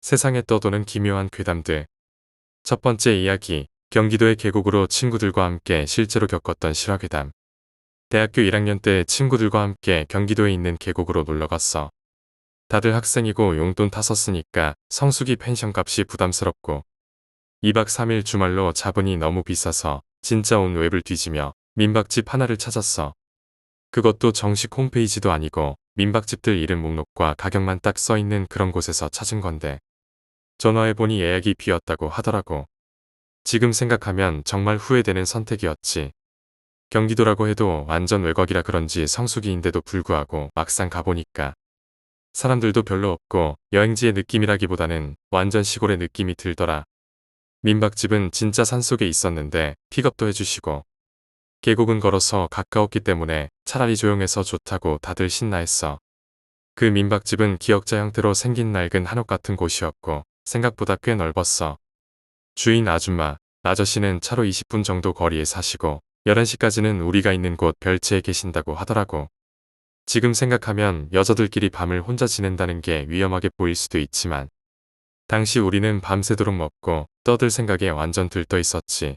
세상에 떠도는 기묘한 괴담들. 첫 번째 이야기, 경기도의 계곡으로 친구들과 함께 실제로 겪었던 실화괴담. 대학교 1학년 때 친구들과 함께 경기도에 있는 계곡으로 놀러갔어. 다들 학생이고 용돈 다 썼으니까 성수기 펜션 값이 부담스럽고 2박 3일 주말로 잡으니 너무 비싸서 진짜 온 웹을 뒤지며 민박집 하나를 찾았어. 그것도 정식 홈페이지도 아니고 민박집들 이름 목록과 가격만 딱 써있는 그런 곳에서 찾은 건데 전화해보니 예약이 비었다고 하더라고. 지금 생각하면 정말 후회되는 선택이었지. 경기도라고 해도 완전 외곽이라 그런지 성수기인데도 불구하고 막상 가보니까 사람들도 별로 없고 여행지의 느낌이라기보다는 완전 시골의 느낌이 들더라. 민박집은 진짜 산속에 있었는데 픽업도 해주시고 계곡은 걸어서 가까웠기 때문에 차라리 조용해서 좋다고 다들 신나했어. 그 민박집은 기역자 형태로 생긴 낡은 한옥 같은 곳이었고 생각보다 꽤 넓었어. 주인 아줌마, 아저씨는 차로 20분 정도 거리에 사시고 11시까지는 우리가 있는 곳 별채에 계신다고 하더라고. 지금 생각하면 여자들끼리 밤을 혼자 지낸다는 게 위험하게 보일 수도 있지만 당시 우리는 밤새도록 먹고 떠들 생각에 완전 들떠 있었지.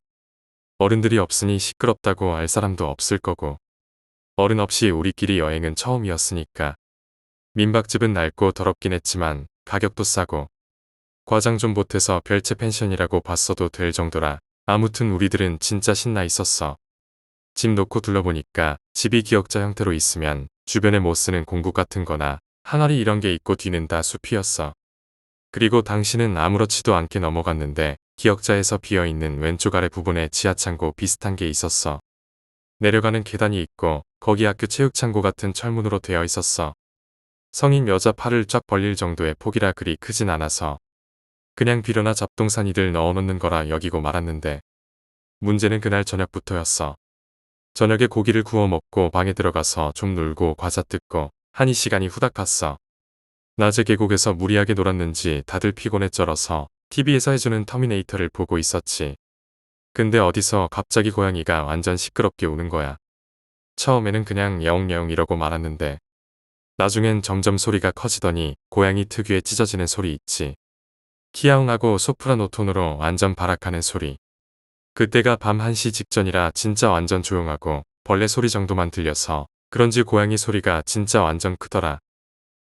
어른들이 없으니 시끄럽다고 알 사람도 없을 거고 어른 없이 우리끼리 여행은 처음이었으니까. 민박집은 낡고 더럽긴 했지만 가격도 싸고 과장 좀 보태서 별채 펜션이라고 봤어도 될 정도라. 아무튼 우리들은 진짜 신나 있었어. 집 놓고 둘러보니까 집이 기역자 형태로 있으면 주변에 못 쓰는 공구 같은 거나 항아리 이런 게 있고 뒤는 다 숲이었어. 그리고 당신은 아무렇지도 않게 넘어갔는데 기역자에서 비어있는 왼쪽 아래 부분에 지하창고 비슷한 게 있었어. 내려가는 계단이 있고 거기 학교 체육창고 같은 철문으로 되어 있었어. 성인 여자 팔을 쫙 벌릴 정도의 폭이라 그리 크진 않아서 그냥 비료나 잡동사니들 넣어놓는 거라 여기고 말았는데 문제는 그날 저녁부터였어. 저녁에 고기를 구워 먹고 방에 들어가서 좀 놀고 과자 뜯고 하니 시간이 후딱 갔어. 낮에 계곡에서 무리하게 놀았는지 다들 피곤에 쩔어서 TV에서 해주는 터미네이터를 보고 있었지. 근데 어디서 갑자기 고양이가 완전 시끄럽게 우는 거야. 처음에는 그냥 여웅여웅 이러고 말았는데 나중엔 점점 소리가 커지더니 고양이 특유의 찢어지는 소리 있지. 키아웅하고 소프라노 톤으로 완전 발악하는 소리. 그때가 밤 1시 직전이라 진짜 완전 조용하고 벌레 소리 정도만 들려서 그런지 고양이 소리가 진짜 완전 크더라.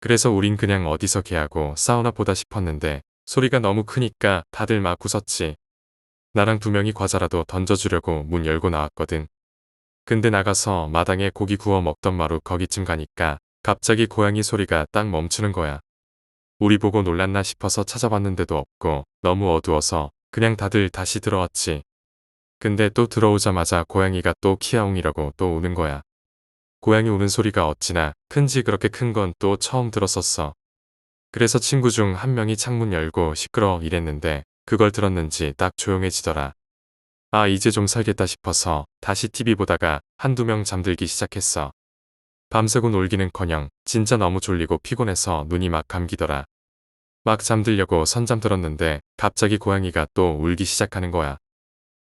그래서 우린 그냥 어디서 개하고 싸우나 보다 싶었는데 소리가 너무 크니까 다들 막 웃었지. 나랑 2명이 과자라도 던져주려고 문 열고 나왔거든. 근데 나가서 마당에 고기 구워 먹던 마루 거기쯤 가니까 갑자기 고양이 소리가 딱 멈추는 거야. 우리 보고 놀랐나 싶어서 찾아봤는데도 없고 너무 어두워서 그냥 다들 다시 들어왔지. 근데 또 들어오자마자 고양이가 또 키아웅이라고 또 우는 거야. 고양이 우는 소리가 어찌나 큰지 그렇게 큰 건 또 처음 들었었어. 그래서 친구 중 한 명이 창문 열고 시끄러워 이랬는데 그걸 들었는지 딱 조용해지더라. 아 이제 좀 살겠다 싶어서 다시 TV 보다가 한두 명 잠들기 시작했어. 밤새고 놀기는커녕 진짜 너무 졸리고 피곤해서 눈이 막 감기더라. 막 잠들려고 선잠 들었는데 갑자기 고양이가 또 울기 시작하는 거야.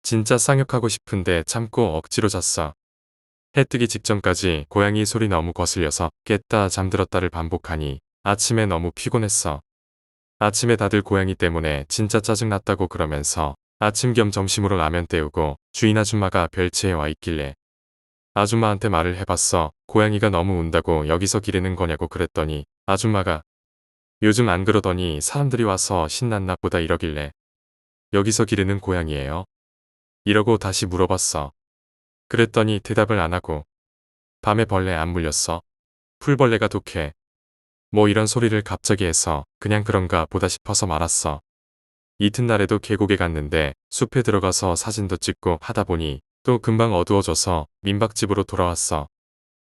진짜 쌍욕하고 싶은데 참고 억지로 잤어. 해 뜨기 직전까지 고양이 소리 너무 거슬려서 깼다 잠들었다를 반복하니 아침에 너무 피곤했어. 아침에 다들 고양이 때문에 진짜 짜증났다고 그러면서 아침 겸 점심으로 라면 때우고 주인 아줌마가 별채에 와 있길래 아줌마한테 말을 해봤어. 고양이가 너무 운다고 여기서 기르는 거냐고 그랬더니 아줌마가 요즘 안 그러더니 사람들이 와서 신났나 보다 이러길래 여기서 기르는 고양이에요? 이러고 다시 물어봤어. 그랬더니 대답을 안 하고 밤에 벌레 안 물렸어? 풀벌레가 독해. 뭐 이런 소리를 갑자기 해서 그냥 그런가 보다 싶어서 말았어. 이튿날에도 계곡에 갔는데 숲에 들어가서 사진도 찍고 하다 보니 또 금방 어두워져서 민박집으로 돌아왔어.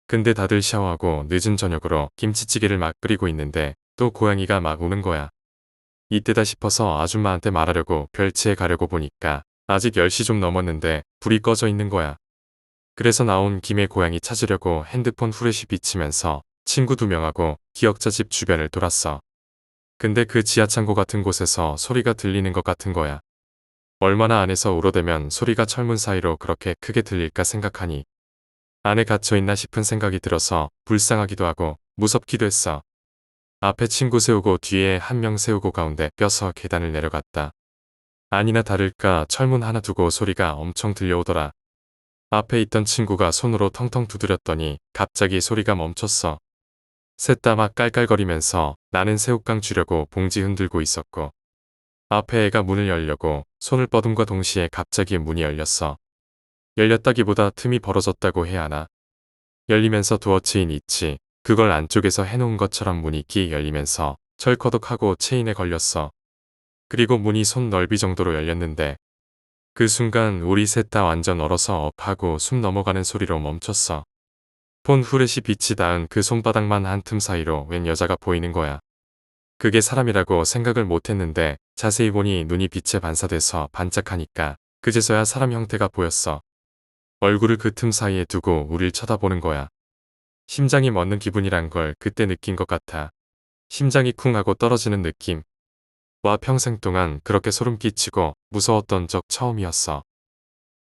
근데 다들 샤워하고 늦은 저녁으로 김치찌개를 막 끓이고 있는데 또 고양이가 막 우는 거야. 이때다 싶어서 아줌마한테 말하려고 별채에 가려고 보니까 아직 10시 좀 넘었는데 불이 꺼져 있는 거야. 그래서 나온 김에 고양이 찾으려고 핸드폰 후레쉬 비치면서 친구 2명하고 기역자 집 주변을 돌았어. 근데 그 지하창고 같은 곳에서 소리가 들리는 것 같은 거야. 얼마나 안에서 울어대면 소리가 철문 사이로 그렇게 크게 들릴까 생각하니 안에 갇혀있나 싶은 생각이 들어서 불쌍하기도 하고 무섭기도 했어. 앞에 친구 세우고 뒤에 한 명 세우고 가운데 껴서 계단을 내려갔다. 아니나 다를까 철문 하나 두고 소리가 엄청 들려오더라. 앞에 있던 친구가 손으로 텅텅 두드렸더니 갑자기 소리가 멈췄어. 셋 다 막 깔깔거리면서 나는 새우깡 주려고 봉지 흔들고 있었고 앞에 애가 문을 열려고 손을 뻗음과 동시에 갑자기 문이 열렸어. 열렸다기보다 틈이 벌어졌다고 해야 하나. 열리면서 도어 체인 있지. 그걸 안쪽에서 해놓은 것처럼 문이 끼 열리면서 철커덕하고 체인에 걸렸어. 그리고 문이 손 넓이 정도로 열렸는데 그 순간 우리 셋 다 완전 얼어서 업하고 숨 넘어가는 소리로 멈췄어. 폰 후레쉬 빛이 닿은 그 손바닥만 한 틈 사이로 웬 여자가 보이는 거야. 그게 사람이라고 생각을 못했는데 자세히 보니 눈이 빛에 반사돼서 반짝하니까 그제서야 사람 형태가 보였어. 얼굴을 그 틈 사이에 두고 우릴 쳐다보는 거야. 심장이 멎는 기분이란 걸 그때 느낀 것 같아. 심장이 쿵 하고 떨어지는 느낌. 와 평생 동안 그렇게 소름 끼치고 무서웠던 적 처음이었어.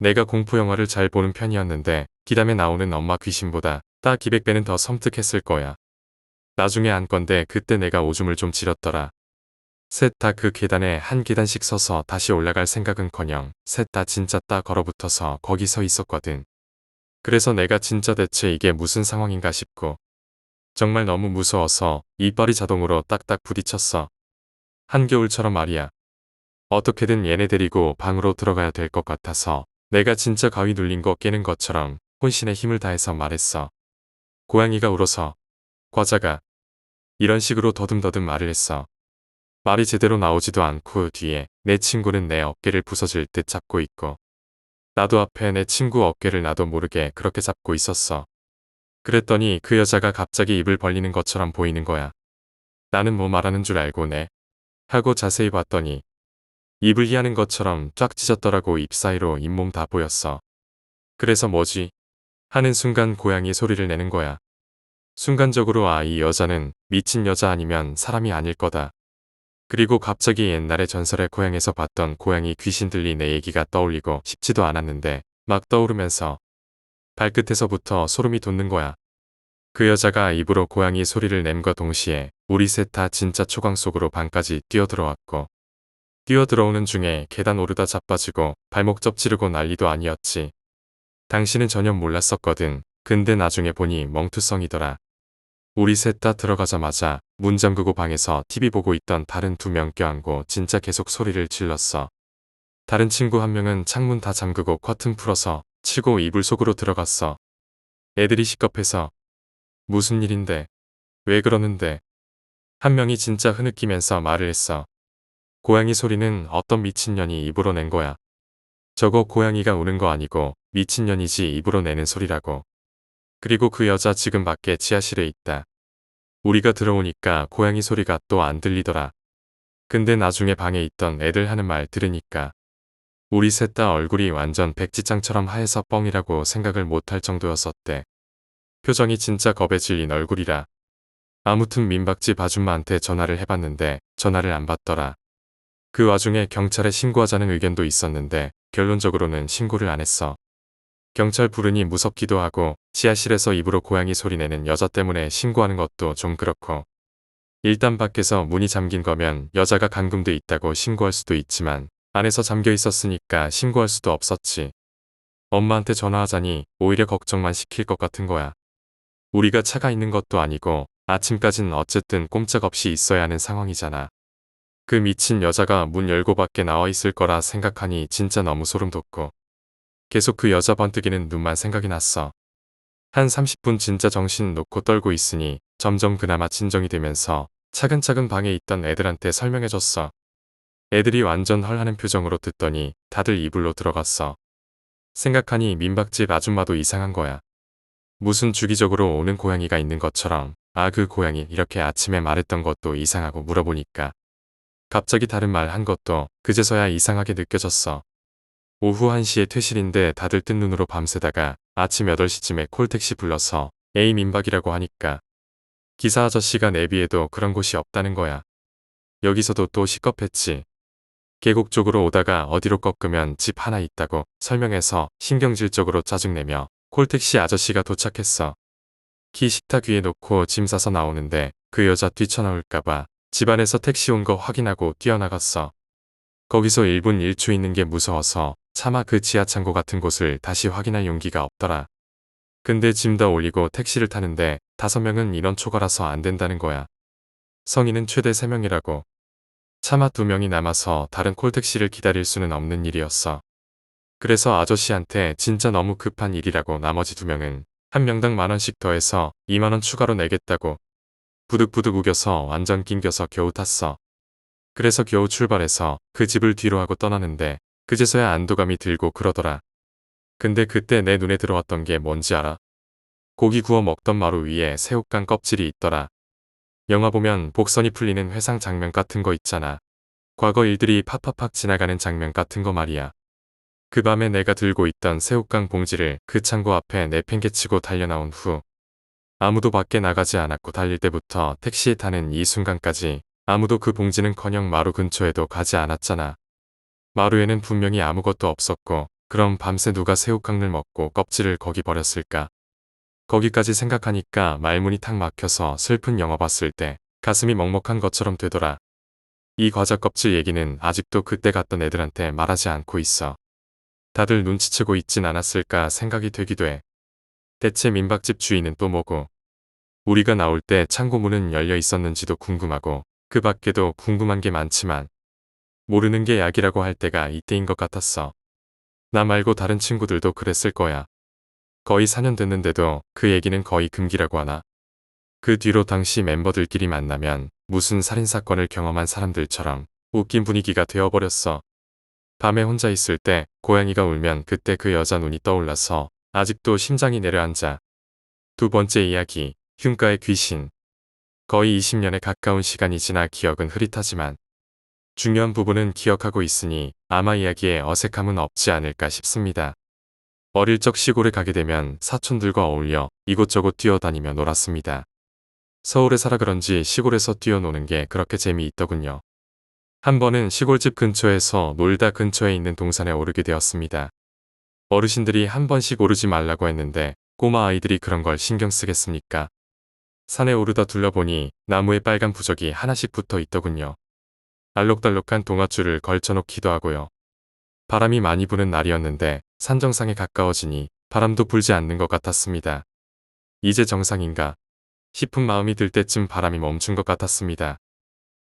내가 공포 영화를 잘 보는 편이었는데 기담에 나오는 엄마 귀신보다 딱 200배는 더 섬뜩했을 거야. 나중에 안 건데 그때 내가 오줌을 좀 지렸더라. 셋 다 그 계단에 한 계단씩 서서 다시 올라갈 생각은커녕 셋 다 진짜 딱 얼어붙어서 거기 서 있었거든. 그래서 내가 진짜 대체 이게 무슨 상황인가 싶고 정말 너무 무서워서 이빨이 자동으로 딱딱 부딪혔어. 한겨울처럼 말이야. 어떻게든 얘네 데리고 방으로 들어가야 될 것 같아서 내가 진짜 가위 눌린 거 깨는 것처럼 혼신의 힘을 다해서 말했어. 고양이가 울어서 과자가 이런 식으로 더듬더듬 말을 했어. 말이 제대로 나오지도 않고 뒤에 내 친구는 내 어깨를 부서질 듯 잡고 있고 나도 앞에 내 친구 어깨를 나도 모르게 그렇게 잡고 있었어. 그랬더니 그 여자가 갑자기 입을 벌리는 것처럼 보이는 거야. 나는 뭐 말하는 줄 알고 네 하고 자세히 봤더니 입을 희하는 것처럼 쫙 찢었더라고. 입 사이로 잇몸 다 보였어. 그래서 뭐지? 하는 순간 고양이 소리를 내는 거야. 순간적으로 이 여자는 미친 여자 아니면 사람이 아닐 거다. 그리고 갑자기 옛날에 전설의 고향에서 봤던 고양이 귀신들이 내 얘기가 떠올리고 싶지도 않았는데 막 떠오르면서 발끝에서부터 소름이 돋는 거야. 그 여자가 입으로 고양이 소리를 냄과 동시에 우리 셋 다 진짜 초강 속으로 방까지 뛰어들어왔고 뛰어들어오는 중에 계단 오르다 자빠지고 발목 접지르고 난리도 아니었지. 당신은 전혀 몰랐었거든. 근데 나중에 보니 멍투성이더라. 우리 셋 다 들어가자마자 문 잠그고 방에서 TV 보고 있던 다른 2명 껴안고 진짜 계속 소리를 질렀어. 다른 친구 한 명은 창문 다 잠그고 커튼 풀어서 치고 이불 속으로 들어갔어. 애들이 시겁해서 무슨 일인데? 왜 그러는데? 한 명이 진짜 흐느끼면서 말을 했어. 고양이 소리는 어떤 미친년이 입으로 낸 거야. 저거 고양이가 우는 거 아니고 미친년이지 입으로 내는 소리라고. 그리고 그 여자 지금 밖에 지하실에 있다. 우리가 들어오니까 고양이 소리가 또 안 들리더라. 근데 나중에 방에 있던 애들 하는 말 들으니까 우리 셋 다 얼굴이 완전 백지장처럼 하얘서 뻥이라고 생각을 못할 정도였었대. 표정이 진짜 겁에 질린 얼굴이라. 아무튼 민박집 아줌마한테 전화를 해봤는데 전화를 안 받더라. 그 와중에 경찰에 신고하자는 의견도 있었는데 결론적으로는 신고를 안 했어. 경찰 부르니 무섭기도 하고 지하실에서 입으로 고양이 소리 내는 여자 때문에 신고하는 것도 좀 그렇고 일단 밖에서 문이 잠긴 거면 여자가 감금돼 있다고 신고할 수도 있지만 안에서 잠겨 있었으니까 신고할 수도 없었지. 엄마한테 전화하자니 오히려 걱정만 시킬 것 같은 거야. 우리가 차가 있는 것도 아니고 아침까진 어쨌든 꼼짝없이 있어야 하는 상황이잖아. 그 미친 여자가 문 열고 밖에 나와 있을 거라 생각하니 진짜 너무 소름 돋고 계속 그 여자 번뜩이는 눈만 생각이 났어. 한 30분 진짜 정신 놓고 떨고 있으니 점점 그나마 진정이 되면서 차근차근 방에 있던 애들한테 설명해줬어. 애들이 완전 헐하는 표정으로 듣더니 다들 이불로 들어갔어. 생각하니 민박집 아줌마도 이상한 거야. 무슨 주기적으로 오는 고양이가 있는 것처럼 그 고양이 이렇게 아침에 말했던 것도 이상하고 물어보니까 갑자기 다른 말 한 것도 그제서야 이상하게 느껴졌어. 오후 1시에 퇴실인데 다들 뜬 눈으로 밤새다가 아침 8시쯤에 콜택시 불러서 A 민박이라고 하니까 기사 아저씨가 내비에도 그런 곳이 없다는 거야. 여기서도 또 시겁했지. 계곡 쪽으로 오다가 어디로 꺾으면 집 하나 있다고 설명해서 신경질적으로 짜증내며 콜택시 아저씨가 도착했어. 키 식탁 위에 놓고 짐 싸서 나오는데 그 여자 뛰쳐나올까봐 집안에서 택시 온 거 확인하고 뛰어나갔어. 거기서 1분 1초 있는 게 무서워서 차마 그 지하창고 같은 곳을 다시 확인할 용기가 없더라. 근데 짐 다 올리고 택시를 타는데 5명은 인원 초과라서 안 된다는 거야. 성인은 최대 3명이라고. 차마 2명이 남아서 다른 콜택시를 기다릴 수는 없는 일이었어. 그래서 아저씨한테 진짜 너무 급한 일이라고 나머지 2명은 한 명당 10,000원씩 더해서 20,000원 추가로 내겠다고 부득부득 우겨서 완전 낑겨서 겨우 탔어. 그래서 겨우 출발해서 그 집을 뒤로 하고 떠나는데 그제서야 안도감이 들고 그러더라. 근데 그때 내 눈에 들어왔던 게 뭔지 알아? 고기 구워 먹던 마루 위에 새우깡 껍질이 있더라. 영화 보면 복선이 풀리는 회상 장면 같은 거 있잖아. 과거 일들이 팍팍팍 지나가는 장면 같은 거 말이야. 그 밤에 내가 들고 있던 새우깡 봉지를 그 창고 앞에 내팽개치고 달려나온 후 아무도 밖에 나가지 않았고 달릴 때부터 택시에 타는 이 순간까지 아무도 그 봉지는커녕 마루 근처에도 가지 않았잖아. 마루에는 분명히 아무것도 없었고 그럼 밤새 누가 새우깡을 먹고 껍질을 거기 버렸을까? 거기까지 생각하니까 말문이 탁 막혀서 슬픈 영화 봤을 때 가슴이 먹먹한 것처럼 되더라. 이 과자 껍질 얘기는 아직도 그때 갔던 애들한테 말하지 않고 있어. 다들 눈치채고 있진 않았을까 생각이 되기도 해. 대체 민박집 주인은 또 뭐고? 우리가 나올 때 창고 문은 열려 있었는지도 궁금하고 그 밖에도 궁금한 게 많지만 모르는 게 약이라고 할 때가 이때인 것 같았어. 나 말고 다른 친구들도 그랬을 거야. 거의 4년 됐는데도 그 얘기는 거의 금기라고 하나? 그 뒤로 당시 멤버들끼리 만나면 무슨 살인사건을 경험한 사람들처럼 웃긴 분위기가 되어버렸어. 밤에 혼자 있을 때 고양이가 울면 그때 그 여자 눈이 떠올라서 아직도 심장이 내려앉아. 2번째 이야기, 흉가의 귀신. 거의 20년에 가까운 시간이 지나 기억은 흐릿하지만 중요한 부분은 기억하고 있으니 아마 이야기에 어색함은 없지 않을까 싶습니다. 어릴 적 시골에 가게 되면 사촌들과 어울려 이곳저곳 뛰어다니며 놀았습니다. 서울에 살아 그런지 시골에서 뛰어노는 게 그렇게 재미있더군요. 한 번은 시골집 근처에서 놀다 근처에 있는 동산에 오르게 되었습니다. 어르신들이 한 번씩 오르지 말라고 했는데 꼬마 아이들이 그런 걸 신경 쓰겠습니까? 산에 오르다 둘러보니 나무에 빨간 부적이 하나씩 붙어 있더군요. 알록달록한 동아줄을 걸쳐놓기도 하고요. 바람이 많이 부는 날이었는데 산 정상에 가까워지니 바람도 불지 않는 것 같았습니다. 이제 정상인가 싶은 마음이 들 때쯤 바람이 멈춘 것 같았습니다.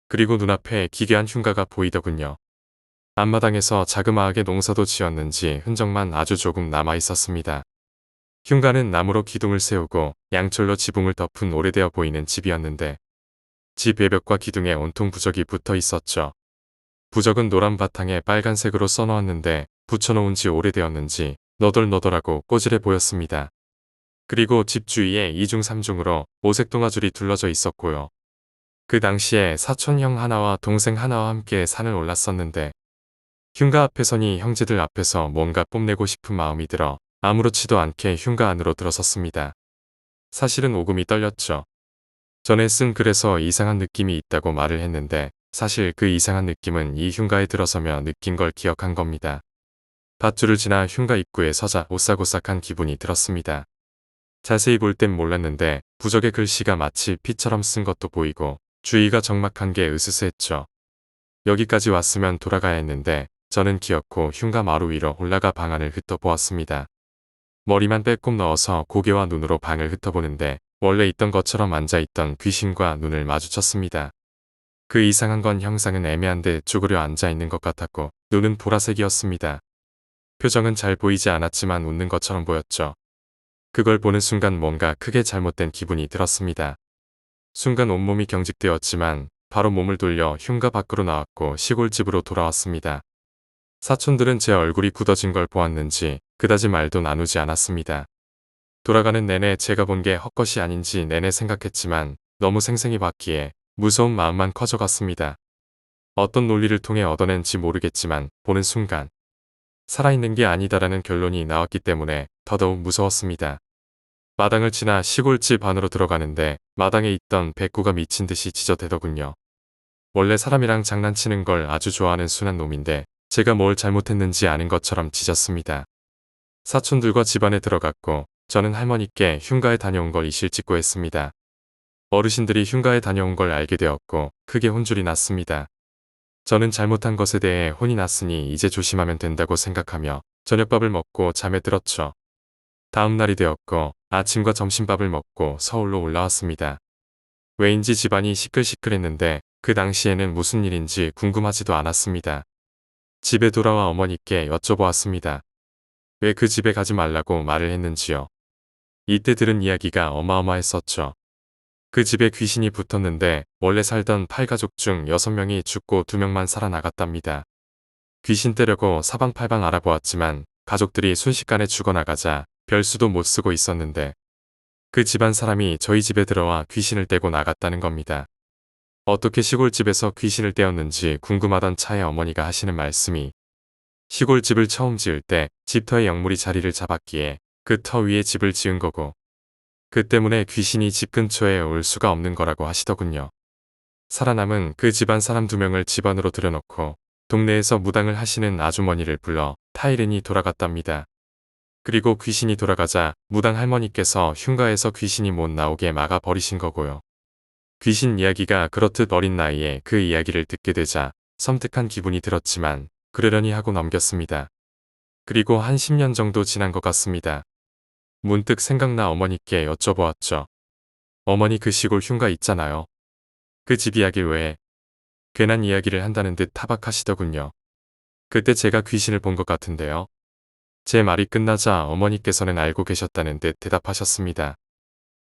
그리고 눈앞에 기괴한 흉가가 보이더군요. 앞마당에서 자그마하게 농사도 지었는지 흔적만 아주 조금 남아 있었습니다. 흉가는 나무로 기둥을 세우고 양철로 지붕을 덮은 오래되어 보이는 집이었는데 집 외벽과 기둥에 온통 부적이 붙어 있었죠. 부적은 노란 바탕에 빨간색으로 써놓았는데 붙여놓은 지 오래되었는지 너덜너덜하고 꼬질해 보였습니다. 그리고 집 주위에 2중 3중으로 오색 동아줄이 둘러져 있었고요. 그 당시에 사촌형 하나와 동생 하나와 함께 산을 올랐었는데 흉가 앞에 서니 형제들 앞에서 뭔가 뽐내고 싶은 마음이 들어 아무렇지도 않게 흉가 안으로 들어섰습니다. 사실은 오금이 떨렸죠. 전에 쓴 글에서 이상한 느낌이 있다고 말을 했는데 사실 그 이상한 느낌은 이 흉가에 들어서며 느낀 걸 기억한 겁니다. 밧줄을 지나 흉가 입구에 서자 오싹오싹한 기분이 들었습니다. 자세히 볼 땐 몰랐는데 부적의 글씨가 마치 피처럼 쓴 것도 보이고 주위가 적막한 게 으스스했죠. 여기까지 왔으면 돌아가야 했는데 저는 기어코 흉가 마루 위로 올라가 방 안을 훑어보았습니다. 머리만 빼꼼 넣어서 고개와 눈으로 방을 훑어보는데 원래 있던 것처럼 앉아있던 귀신과 눈을 마주쳤습니다. 그 이상한 건 형상은 애매한데 쭈그려 앉아있는 것 같았고 눈은 보라색이었습니다. 표정은 잘 보이지 않았지만 웃는 것처럼 보였죠. 그걸 보는 순간 뭔가 크게 잘못된 기분이 들었습니다. 순간 온몸이 경직되었지만 바로 몸을 돌려 흉가 밖으로 나왔고 시골집으로 돌아왔습니다. 사촌들은 제 얼굴이 굳어진 걸 보았는지 그다지 말도 나누지 않았습니다. 돌아가는 내내 제가 본 게 헛것이 아닌지 내내 생각했지만 너무 생생히 봤기에 무서운 마음만 커져갔습니다. 어떤 논리를 통해 얻어낸지 모르겠지만 보는 순간 살아있는 게 아니다라는 결론이 나왔기 때문에 더더욱 무서웠습니다. 마당을 지나 시골집 안으로 들어가는데 마당에 있던 백구가 미친 듯이 짖어대더군요. 원래 사람이랑 장난치는 걸 아주 좋아하는 순한 놈인데 제가 뭘 잘못했는지 아는 것처럼 짖었습니다. 사촌들과 집 안에 들어갔고 저는 할머니께 흉가에 다녀온 걸 이실 찍고 했습니다. 어르신들이 흉가에 다녀온 걸 알게 되었고 크게 혼쭐이 났습니다. 저는 잘못한 것에 대해 혼이 났으니 이제 조심하면 된다고 생각하며 저녁밥을 먹고 잠에 들었죠. 다음 날이 되었고 아침과 점심밥을 먹고 서울로 올라왔습니다. 왜인지 집안이 시끌시끌했는데 그 당시에는 무슨 일인지 궁금하지도 않았습니다. 집에 돌아와 어머니께 여쭤보았습니다. 왜 그 집에 가지 말라고 말을 했는지요. 이때 들은 이야기가 어마어마했었죠. 그 집에 귀신이 붙었는데 원래 살던 8가족 중 6명이 죽고 2명만 살아나갔답니다. 귀신 때려고 사방팔방 알아보았지만 가족들이 순식간에 죽어나가자 별수도 못 쓰고 있었는데 그 집안 사람이 저희 집에 들어와 귀신을 떼고 나갔다는 겁니다. 어떻게 시골집에서 귀신을 떼었는지 궁금하던 차에 어머니가 하시는 말씀이 시골집을 처음 지을 때 집터에 영물이 자리를 잡았기에 그 터 위에 집을 지은 거고 그 때문에 귀신이 집 근처에 올 수가 없는 거라고 하시더군요. 살아남은 그 집안 사람 2명을 집 안으로 들여놓고 동네에서 무당을 하시는 아주머니를 불러 타이른이 돌아갔답니다. 그리고 귀신이 돌아가자 무당 할머니께서 흉가에서 귀신이 못 나오게 막아 버리신 거고요. 귀신 이야기가 그렇듯 어린 나이에 그 이야기를 듣게 되자 섬뜩한 기분이 들었지만 그러려니 하고 넘겼습니다. 그리고 한 10년 정도 지난 것 같습니다. 문득 생각나 어머니께 여쭤보았죠. 어머니 그 시골 흉가 있잖아요. 그 집 이야기를 왜 괜한 이야기를 한다는 듯 타박하시더군요. 그때 제가 귀신을 본 것 같은데요. 제 말이 끝나자 어머니께서는 알고 계셨다는 듯 대답하셨습니다.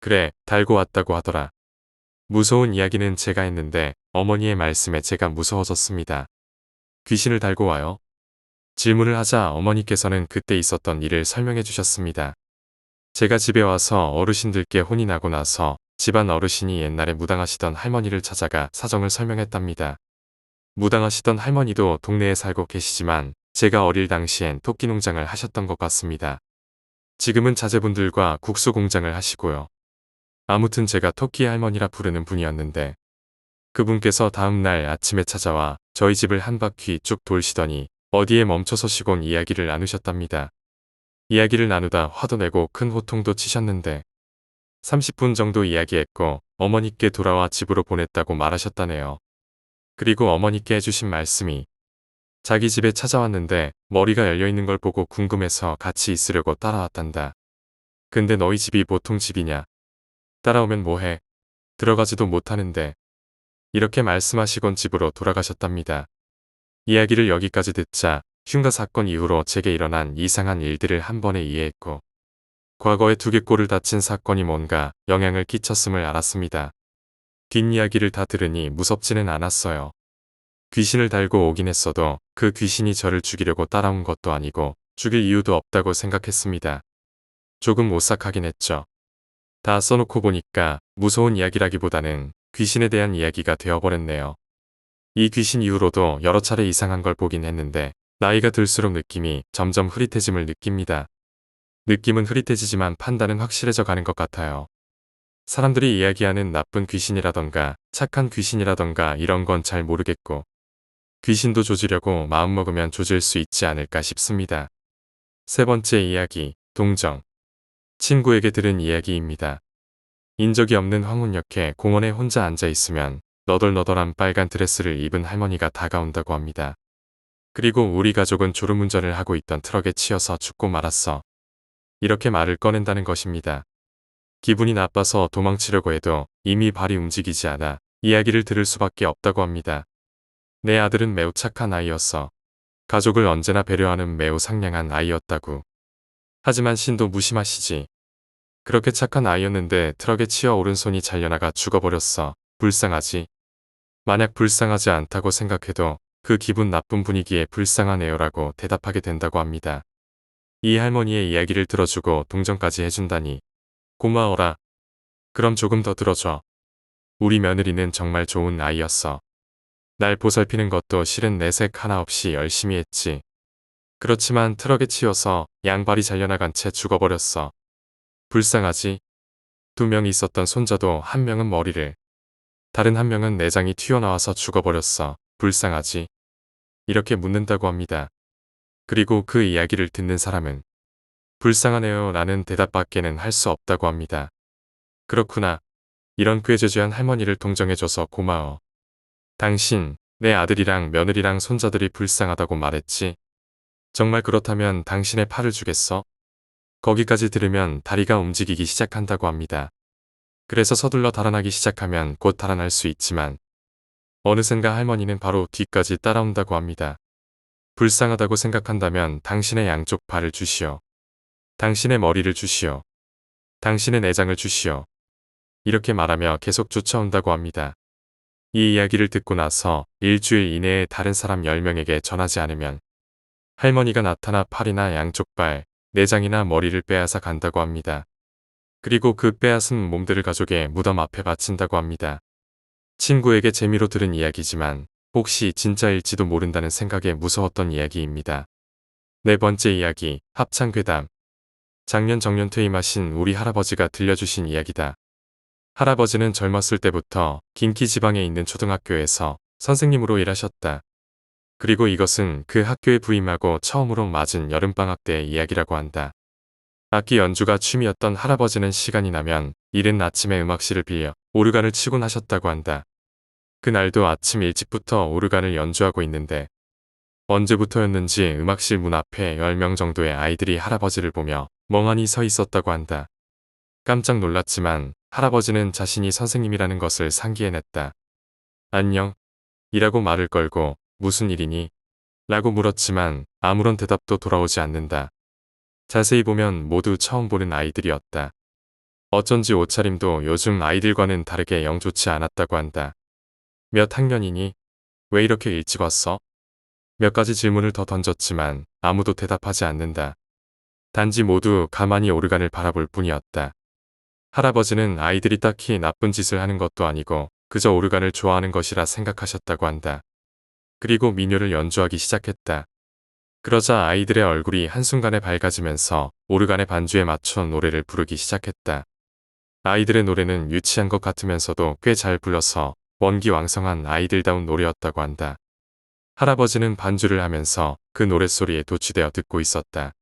그래, 달고 왔다고 하더라. 무서운 이야기는 제가 했는데 어머니의 말씀에 제가 무서워졌습니다. 귀신을 달고 와요? 질문을 하자 어머니께서는 그때 있었던 일을 설명해 주셨습니다. 제가 집에 와서 어르신들께 혼이 나고 나서 집안 어르신이 옛날에 무당하시던 할머니를 찾아가 사정을 설명했답니다. 무당하시던 할머니도 동네에 살고 계시지만 제가 어릴 당시엔 토끼 농장을 하셨던 것 같습니다. 지금은 자제분들과 국수 공장을 하시고요. 아무튼 제가 토끼 할머니라 부르는 분이었는데 그분께서 다음날 아침에 찾아와 저희 집을 한 바퀴 쭉 돌시더니 어디에 멈춰서 쉬곤 이야기를 나누셨답니다. 이야기를 나누다 화도 내고 큰 호통도 치셨는데 30분 정도 이야기했고 어머니께 돌아와 집으로 보냈다고 말하셨다네요. 그리고 어머니께 해주신 말씀이 자기 집에 찾아왔는데 머리가 열려있는 걸 보고 궁금해서 같이 있으려고 따라왔단다. 근데 너희 집이 보통 집이냐? 따라오면 뭐해? 들어가지도 못하는데. 이렇게 말씀하시곤 집으로 돌아가셨답니다. 이야기를 여기까지 듣자 흉가 사건 이후로 제게 일어난 이상한 일들을 한 번에 이해했고 과거에 두개골을 다친 사건이 뭔가 영향을 끼쳤음을 알았습니다. 뒷이야기를 다 들으니 무섭지는 않았어요. 귀신을 달고 오긴 했어도 그 귀신이 저를 죽이려고 따라온 것도 아니고 죽일 이유도 없다고 생각했습니다. 조금 오싹하긴 했죠. 다 써놓고 보니까 무서운 이야기라기보다는 귀신에 대한 이야기가 되어버렸네요. 이 귀신 이후로도 여러 차례 이상한 걸 보긴 했는데 나이가 들수록 느낌이 점점 흐릿해짐을 느낍니다. 느낌은 흐릿해지지만 판단은 확실해져 가는 것 같아요. 사람들이 이야기하는 나쁜 귀신이라던가 착한 귀신이라던가 이런 건 잘 모르겠고 귀신도 조지려고 마음먹으면 조질 수 있지 않을까 싶습니다. 세 번째 이야기, 동정. 친구에게 들은 이야기입니다. 인적이 없는 황혼역에 공원에 혼자 앉아 있으면 너덜너덜한 빨간 드레스를 입은 할머니가 다가온다고 합니다. 그리고 우리 가족은 졸음운전을 하고 있던 트럭에 치여서 죽고 말았어. 이렇게 말을 꺼낸다는 것입니다. 기분이 나빠서 도망치려고 해도 이미 발이 움직이지 않아 이야기를 들을 수밖에 없다고 합니다. 내 아들은 매우 착한 아이였어. 가족을 언제나 배려하는 매우 상냥한 아이였다고. 하지만 신도 무심하시지. 그렇게 착한 아이였는데 트럭에 치여 오른손이 잘려나가 죽어버렸어. 불쌍하지. 만약 불쌍하지 않다고 생각해도 그 기분 나쁜 분위기에 불쌍하네요라고 대답하게 된다고 합니다. 이 할머니의 이야기를 들어주고 동정까지 해준다니. 고마워라. 그럼 조금 더 들어줘. 우리 며느리는 정말 좋은 아이였어. 날 보살피는 것도 실은 내색 하나 없이 열심히 했지. 그렇지만 트럭에 치여서 양발이 잘려나간 채 죽어버렸어. 불쌍하지? 2명 있었던 손자도 한 명은 머리를, 다른 한 명은 내장이 튀어나와서 죽어버렸어. 불쌍하지? 이렇게 묻는다고 합니다. 그리고 그 이야기를 듣는 사람은 불쌍하네요 라는 대답밖에는 할 수 없다고 합니다. 그렇구나. 이런 꾀죄죄한 할머니를 동정해줘서 고마워. 당신, 내 아들이랑 며느리랑 손자들이 불쌍하다고 말했지. 정말 그렇다면 당신의 팔을 주겠어? 거기까지 들으면 다리가 움직이기 시작한다고 합니다. 그래서 서둘러 달아나기 시작하면 곧 달아날 수 있지만 어느샌가 할머니는 바로 뒤까지 따라온다고 합니다. 불쌍하다고 생각한다면 당신의 양쪽 발을 주시오. 당신의 머리를 주시오. 당신의 내장을 주시오. 이렇게 말하며 계속 쫓아온다고 합니다. 이 이야기를 듣고 나서 일주일 이내에 다른 사람 10명에게 전하지 않으면 할머니가 나타나 팔이나 양쪽 발, 내장이나 머리를 빼앗아 간다고 합니다. 그리고 그 빼앗은 몸들을 가족의 무덤 앞에 바친다고 합니다. 친구에게 재미로 들은 이야기지만 혹시 진짜일지도 모른다는 생각에 무서웠던 이야기입니다. 네 번째 이야기, 합창괴담. 작년 정년 퇴임하신 우리 할아버지가 들려주신 이야기다. 할아버지는 젊었을 때부터 긴키 지방에 있는 초등학교에서 선생님으로 일하셨다. 그리고 이것은 그 학교에 부임하고 처음으로 맞은 여름방학 때의 이야기라고 한다. 악기 연주가 취미였던 할아버지는 시간이 나면 이른 아침에 음악실을 빌려 오르간을 치곤 하셨다고 한다. 그날도 아침 일찍부터 오르간을 연주하고 있는데 언제부터였는지 음악실 문 앞에 10명 정도의 아이들이 할아버지를 보며 멍하니 서 있었다고 한다. 깜짝 놀랐지만 할아버지는 자신이 선생님이라는 것을 상기해냈다. 안녕? 이라고 말을 걸고 무슨 일이니? 라고 물었지만 아무런 대답도 돌아오지 않는다. 자세히 보면 모두 처음 보는 아이들이었다. 어쩐지 옷차림도 요즘 아이들과는 다르게 영 좋지 않았다고 한다. 몇 학년이니? 왜 이렇게 일찍 왔어? 몇 가지 질문을 더 던졌지만 아무도 대답하지 않는다. 단지 모두 가만히 오르간을 바라볼 뿐이었다. 할아버지는 아이들이 딱히 나쁜 짓을 하는 것도 아니고 그저 오르간을 좋아하는 것이라 생각하셨다고 한다. 그리고 민요를 연주하기 시작했다. 그러자 아이들의 얼굴이 한순간에 밝아지면서 오르간의 반주에 맞춰 노래를 부르기 시작했다. 아이들의 노래는 유치한 것 같으면서도 꽤 잘 불러서 원기왕성한 아이들다운 노래였다고 한다. 할아버지는 반주를 하면서 그 노랫소리에 도취되어 듣고 있었다.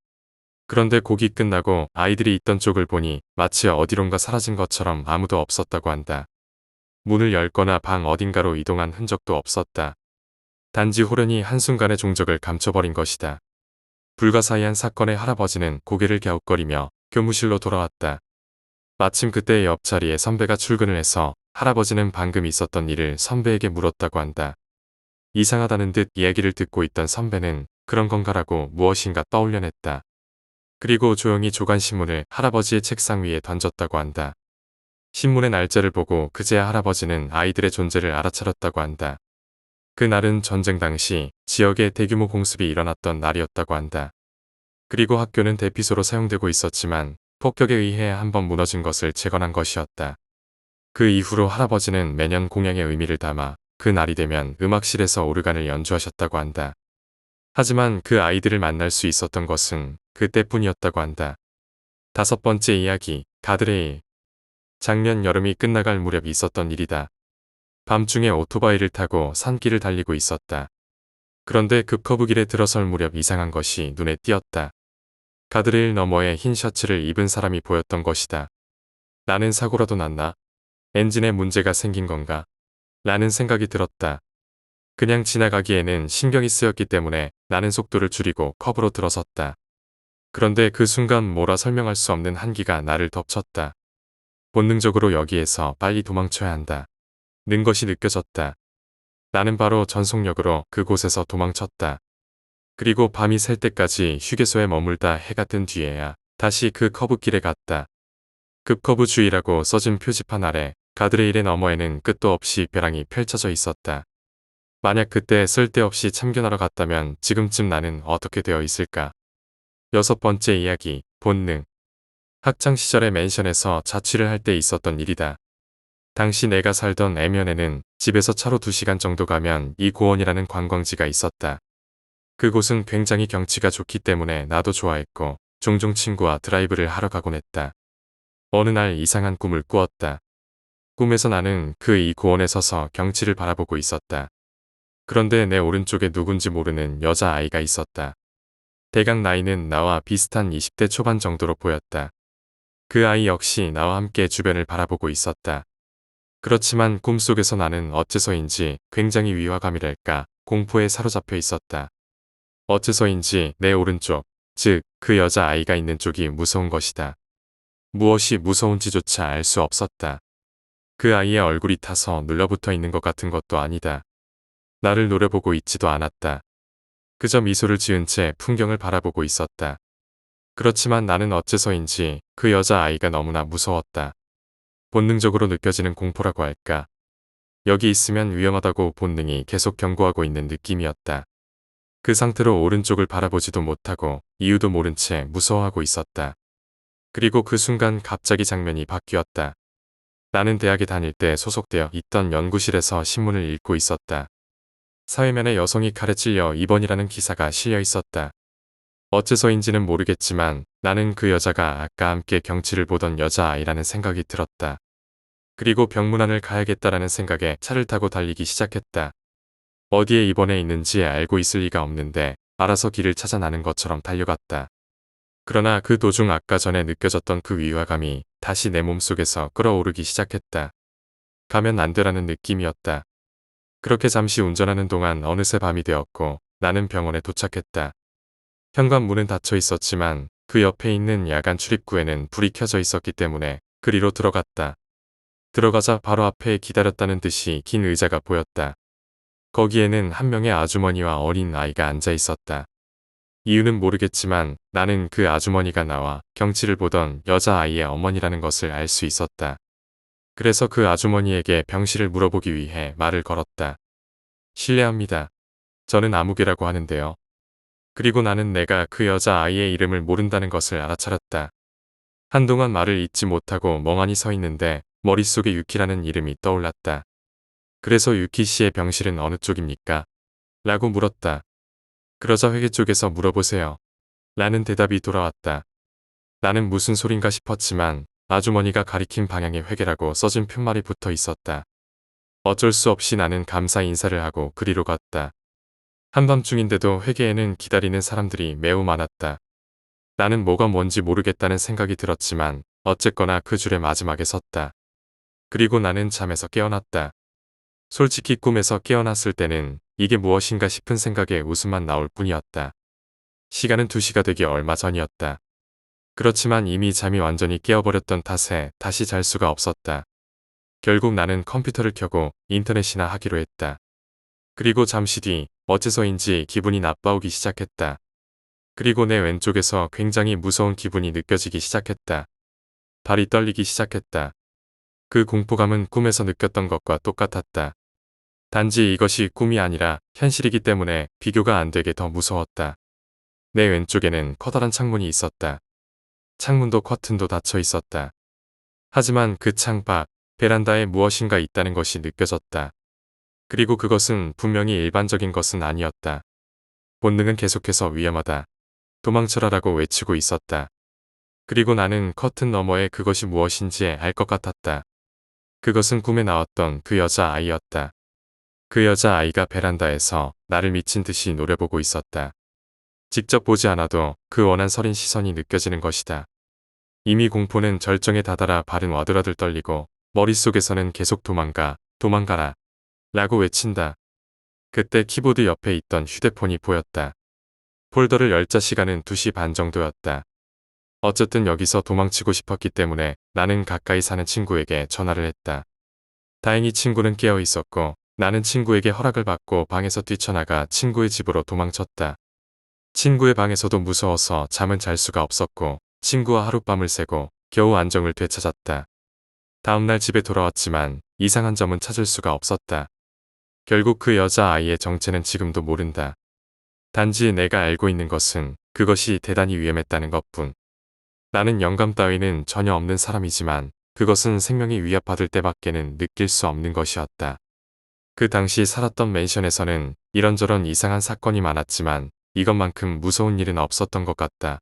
그런데 곡이 끝나고 아이들이 있던 쪽을 보니 마치 어디론가 사라진 것처럼 아무도 없었다고 한다. 문을 열거나 방 어딘가로 이동한 흔적도 없었다. 단지 호련히 한순간에 종적을 감춰버린 것이다. 불가사의한 사건에 할아버지는 고개를 갸웃거리며 교무실로 돌아왔다. 마침 그때의 옆자리에 선배가 출근을 해서 할아버지는 방금 있었던 일을 선배에게 물었다고 한다. 이상하다는 듯 이야기를 듣고 있던 선배는 그런 건가라고 무엇인가 떠올려냈다. 그리고 조용히 조간신문을 할아버지의 책상 위에 던졌다고 한다. 신문의 날짜를 보고 그제야 할아버지는 아이들의 존재를 알아차렸다고 한다. 그날은 전쟁 당시 지역에 대규모 공습이 일어났던 날이었다고 한다. 그리고 학교는 대피소로 사용되고 있었지만 폭격에 의해 한번 무너진 것을 재건한 것이었다. 그 이후로 할아버지는 매년 공양의 의미를 담아 그 날이 되면 음악실에서 오르간을 연주하셨다고 한다. 하지만 그 아이들을 만날 수 있었던 것은 그때뿐이었다고 한다. 다섯 번째 이야기, 가드레일. 작년 여름이 끝나갈 무렵 있었던 일이다. 밤중에 오토바이를 타고 산길을 달리고 있었다. 그런데 급커브길에 들어설 무렵 이상한 것이 눈에 띄었다. 가드레일 너머에 흰 셔츠를 입은 사람이 보였던 것이다. 나는 사고라도 났나? 엔진에 문제가 생긴 건가? 라는 생각이 들었다. 그냥 지나가기에는 신경이 쓰였기 때문에 나는 속도를 줄이고 커브로 들어섰다. 그런데 그 순간 뭐라 설명할 수 없는 한기가 나를 덮쳤다. 본능적으로 여기에서 빨리 도망쳐야 한다. 는 것이 느껴졌다. 나는 바로 전속력으로 그곳에서 도망쳤다. 그리고 밤이 셀 때까지 휴게소에 머물다 해가 뜬 뒤에야 다시 그 커브길에 갔다. 급커브 주의라고 써진 표지판 아래 가드레일의 너머에는 끝도 없이 벼랑이 펼쳐져 있었다. 만약 그때 쓸데없이 참견하러 갔다면 지금쯤 나는 어떻게 되어 있을까? 여섯 번째 이야기, 본능. 학창시절의 맨션에서 자취를 할 때 있었던 일이다. 당시 내가 살던 애면에는 집에서 차로 2시간 정도 가면 이 고원이라는 관광지가 있었다. 그곳은 굉장히 경치가 좋기 때문에 나도 좋아했고 종종 친구와 드라이브를 하러 가곤 했다. 어느 날 이상한 꿈을 꾸었다. 꿈에서 나는 그 이 고원에 서서 경치를 바라보고 있었다. 그런데 내 오른쪽에 누군지 모르는 여자아이가 있었다. 대강 나이는 나와 비슷한 20대 초반 정도로 보였다. 그 아이 역시 나와 함께 주변을 바라보고 있었다. 그렇지만 꿈속에서 나는 어째서인지 굉장히 위화감이랄까 공포에 사로잡혀 있었다. 어째서인지 내 오른쪽, 즉 그 여자 아이가 있는 쪽이 무서운 것이다. 무엇이 무서운지조차 알 수 없었다. 그 아이의 얼굴이 타서 눌러붙어 있는 것 같은 것도 아니다. 나를 노려보고 있지도 않았다. 그저 미소를 지은 채 풍경을 바라보고 있었다. 그렇지만 나는 어째서인지 그 여자 아이가 너무나 무서웠다. 본능적으로 느껴지는 공포라고 할까. 여기 있으면 위험하다고 본능이 계속 경고하고 있는 느낌이었다. 그 상태로 오른쪽을 바라보지도 못하고 이유도 모른 채 무서워하고 있었다. 그리고 그 순간 갑자기 장면이 바뀌었다. 나는 대학에 다닐 때 소속되어 있던 연구실에서 신문을 읽고 있었다. 사회면에 여성이 칼에 찔려 입원이라는 기사가 실려 있었다. 어째서인지는 모르겠지만 나는 그 여자가 아까 함께 경치를 보던 여자아이라는 생각이 들었다. 그리고 병문안을 가야겠다라는 생각에 차를 타고 달리기 시작했다. 어디에 입원해 있는지 알고 있을 리가 없는데 알아서 길을 찾아 나는 것처럼 달려갔다. 그러나 그 도중 아까 전에 느껴졌던 그 위화감이 다시 내 몸속에서 끌어오르기 시작했다. 가면 안 되라는 느낌이었다. 그렇게 잠시 운전하는 동안 어느새 밤이 되었고 나는 병원에 도착했다. 현관문은 닫혀 있었지만 그 옆에 있는 야간 출입구에는 불이 켜져 있었기 때문에 그리로 들어갔다. 들어가자 바로 앞에 기다렸다는 듯이 긴 의자가 보였다. 거기에는 한 명의 아주머니와 어린 아이가 앉아 있었다. 이유는 모르겠지만 나는 그 아주머니가 나와 경치를 보던 여자아이의 어머니라는 것을 알 수 있었다. 그래서 그 아주머니에게 병실을 물어보기 위해 말을 걸었다. 실례합니다. 저는 아무개라고 하는데요. 그리고 나는 내가 그 여자아이의 이름을 모른다는 것을 알아차렸다. 한동안 말을 잇지 못하고 멍하니 서 있는데 머릿속에 유키라는 이름이 떠올랐다. 그래서 유키 씨의 병실은 어느 쪽입니까? 라고 물었다. 그러자 회계 쪽에서 물어보세요. 라는 대답이 돌아왔다. 나는 무슨 소린가 싶었지만 아주머니가 가리킨 방향에 회계라고 써진 푯말이 붙어 있었다. 어쩔 수 없이 나는 감사 인사를 하고 그리로 갔다. 한밤중인데도 회계에는 기다리는 사람들이 매우 많았다. 나는 뭐가 뭔지 모르겠다는 생각이 들었지만 어쨌거나 그 줄의 마지막에 섰다. 그리고 나는 잠에서 깨어났다. 솔직히 꿈에서 깨어났을 때는 이게 무엇인가 싶은 생각에 웃음만 나올 뿐이었다. 시간은 2시가 되기 얼마 전이었다. 그렇지만 이미 잠이 완전히 깨어버렸던 탓에 다시 잘 수가 없었다. 결국 나는 컴퓨터를 켜고 인터넷이나 하기로 했다. 그리고 잠시 뒤 어째서인지 기분이 나빠오기 시작했다. 그리고 내 왼쪽에서 굉장히 무서운 기분이 느껴지기 시작했다. 발이 떨리기 시작했다. 그 공포감은 꿈에서 느꼈던 것과 똑같았다. 단지 이것이 꿈이 아니라 현실이기 때문에 비교가 안 되게 더 무서웠다. 내 왼쪽에는 커다란 창문이 있었다. 창문도 커튼도 닫혀 있었다. 하지만 그 창밖, 베란다에 무엇인가 있다는 것이 느껴졌다. 그리고 그것은 분명히 일반적인 것은 아니었다. 본능은 계속해서 위험하다. 도망쳐라라고 외치고 있었다. 그리고 나는 커튼 너머에 그것이 무엇인지 알 것 같았다. 그것은 꿈에 나왔던 그 여자 아이였다. 그 여자 아이가 베란다에서 나를 미친 듯이 노려보고 있었다. 직접 보지 않아도 그 원한 서린 시선이 느껴지는 것이다. 이미 공포는 절정에 다다라 발은 와들와들 떨리고 머릿속에서는 계속 도망가, 도망가라 라고 외친다. 그때 키보드 옆에 있던 휴대폰이 보였다. 폴더를 열자 시간은 2시 반 정도였다. 어쨌든 여기서 도망치고 싶었기 때문에 나는 가까이 사는 친구에게 전화를 했다. 다행히 친구는 깨어 있었고 나는 친구에게 허락을 받고 방에서 뛰쳐나가 친구의 집으로 도망쳤다. 친구의 방에서도 무서워서 잠은 잘 수가 없었고 친구와 하룻밤을 새고 겨우 안정을 되찾았다. 다음날 집에 돌아왔지만 이상한 점은 찾을 수가 없었다. 결국 그 여자 아이의 정체는 지금도 모른다. 단지 내가 알고 있는 것은 그것이 대단히 위험했다는 것뿐. 나는 영감 따위는 전혀 없는 사람이지만 그것은 생명이 위협받을 때밖에는 느낄 수 없는 것이었다. 그 당시 살았던 맨션에서는 이런저런 이상한 사건이 많았지만 이것만큼 무서운 일은 없었던 것 같다.